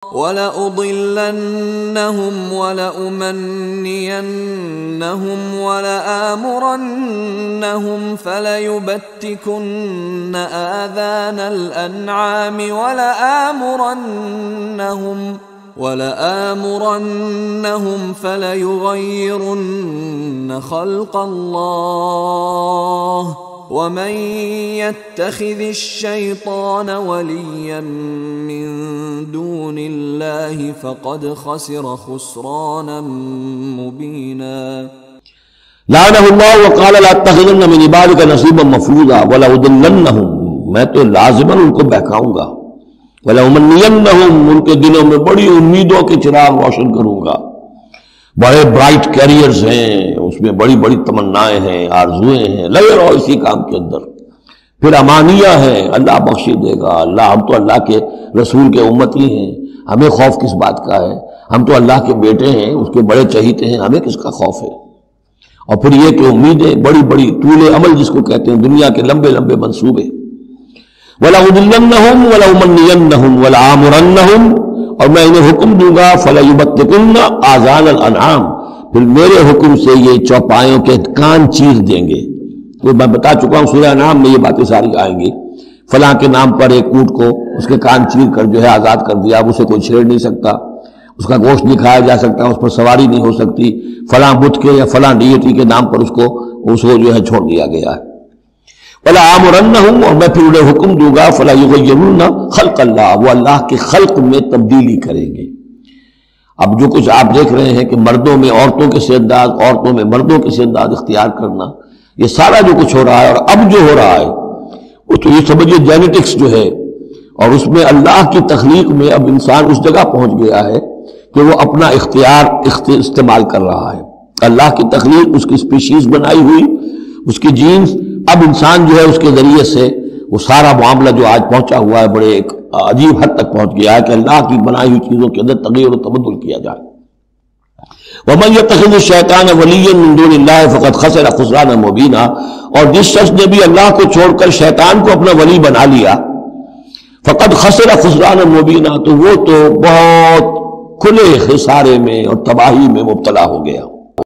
وَلَأُضِلَّنَّهُمْ وَلَأُمَنِّيَنَّهُمْ وَلَآمُرَنَّهُمْ فَلَيُبَتِّكُنَّ آذَانَ الْأَنْعَامِ وَلَآمُرَنَّهُمْ فَلَيُغَيِّرُنَّ خَلْقَ اللَّهِ وَمَن يَتَّخِذِ الشَّيْطَانَ وَلِيًّا مِّن دُونِ اللَّهِ فَقَدْ خَسِرَ خُسْرَانًا مُّبِينًا لعنہ اللہ وقال لأتخذن من عبادك نصیبا مفروضا ولأضلنهم، میں تو لازماً ان کو بہکاؤں گا، ولأمنینہم، ان کے دلوں میں بڑی امیدوں کے چراغ روشن کروں گا، بڑے برائٹ کیریئرز ہیں، اس میں بڑی بڑی تمنائیں ہیں، آرزویں ہیں، لگے رہو اسی کام کے اندر، پھر امانیہ ہیں، اللہ بخش دے گا، ہم تو اللہ کے رسول کے امتی ہیں، ہمیں خوف کس بات کا ہے، ہم تو اللہ کے بیٹے ہیں، اس کے بڑے چہیتے ہیں، ہمیں کس کا خوف ہے؟ اور پھر یہ کہ امیدیں بڑی بڑی طول عمل جس کو کہتے ہیں، دنیا کے لمبے لمبے منصوبے، وَلَأُضِلَّنَّهُمْ وَلَأُمَنِّيَنَّهُمْ وَلَآمُرَنَّهُمْ، اور میں انہیں حکم دوں گا فَلَيُبَتِّكُنَّ آذَانَ الْأَنْعَامِ، پھر میرے حکم سے یہ چوپایوں کے کان چیر دیں گے۔ تو میں بتا چکا ہوں سورہ انعام میں یہ باتیں ساری آئیں گی، فلاں کے نام پر ایک اونٹ کو اس کے کان چیر کر جو ہے آزاد کر دیا، اب اسے کوئی چھیڑ نہیں سکتا، اس کا گوشت نہیں کھایا جا سکتا، اس پر سواری نہیں ہو سکتی، فلاں بت کے یا فلاں ڈیٹی کے نام پر اس کو جو ہے چھوڑ دیا گیا ہے۔ وَلَآمُرَنَّهُمْ، اور میں پھر انہیں حکم دوں گا فَلَيُغَيِّرُنَّ خَلْقَ اللَّهِ، وہ اللہ کے خلق میں تبدیلی کریں گے۔ اب جو کچھ آپ دیکھ رہے ہیں کہ مردوں میں عورتوں کے سے انداز، عورتوں میں مردوں کے سے انداز اختیار کرنا، یہ سارا جو کچھ ہو رہا ہے اور اب جو ہو رہا ہے وہ تو یہ سمجھیے جینیٹکس جو ہے، اور اس میں اللہ کی تخلیق میں اب انسان اس جگہ پہنچ گیا ہے کہ وہ اپنا اختیار استعمال کر رہا ہے۔ اللہ کی تخلیق، اس کی اسپیشیز بنائی ہوئی، اس کی جینز، اب انسان جو ہے اس کے ذریعے سے وہ سارا معاملہ جو آج پہنچا ہوا ہے بڑے ایک عجیب حد تک پہنچ گیا ہے کہ اللہ کی بنائی ہوئی چیزوں کے اندر تغیر و تبدل کیا جائے۔ وَمَن يَتَّخِذِ الشَّيْطَانَ وَلِيًّا مِّن دُونِ اللَّهِ فَقَدْ خَسِرَ خُسْرَانًا مُّبِينًا، اور جس شخص نے بھی اللہ کو چھوڑ کر شیطان کو اپنا ولی بنا لیا، فَقَدْ خَسِرَ خُسْرَانًا مُّبِينًا، تو وہ تو بہت کھلے خسارے میں اور تباہی میں مبتلا ہو گیا۔